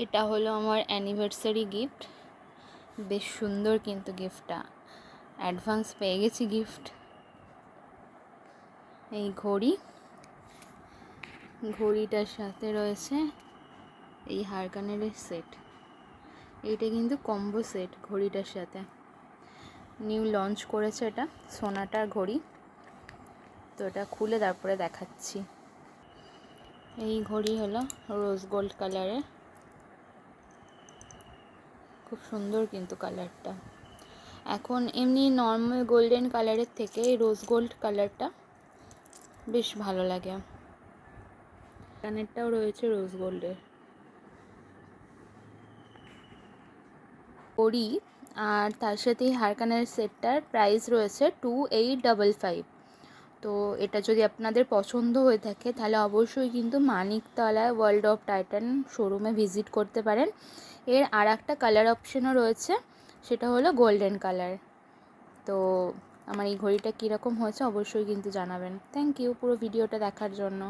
এটা হলো আমার অ্যানিভার্সারি গিফট। বেশ সুন্দর কিন্তু গিফটটা, অ্যাডভান্স পেয়ে গেছি গিফট। এই ঘড়িটার সাথে রয়েছে এই হারকানের সেট। এইটা কিন্তু কম্বো সেট ঘড়িটার সাথে, নিউ লঞ্চ করেছে এটা সোনাটার ঘড়ি। তো এটা খুলে তারপরে দেখাচ্ছি। এই ঘড়ি হলো রোজ গোল্ড কালারের, খুব সুন্দর কিন্তু কালারটা। এখন এমনি নর্মাল গোল্ডেন কালারের থেকে রোজ গোল্ড কালারটা বেশ ভালো লাগে। কানেরটাও রয়েছে রোজ গোল্ডের ঘড়ি, আর তার সাথে হারকানের সেটটার প্রাইস রয়েছে 2855। তো এটা যদি আপনাদের পছন্দ হয়ে থাকে তাহলে অবশ্যই কিন্তু মানিকতলায় ওয়ার্ল্ড অফ টাইটান শোরুমে ভিজিট করতে পারেন। এর আর একটা কালার অপশানও রয়েছে, সেটা হলো গোল্ডেন কালার। তো আমার এই ঘড়িটা কীরকম হয়েছে অবশ্যই কিন্তু জানাবেন। থ্যাংক ইউ পুরো ভিডিওটা দেখার জন্য।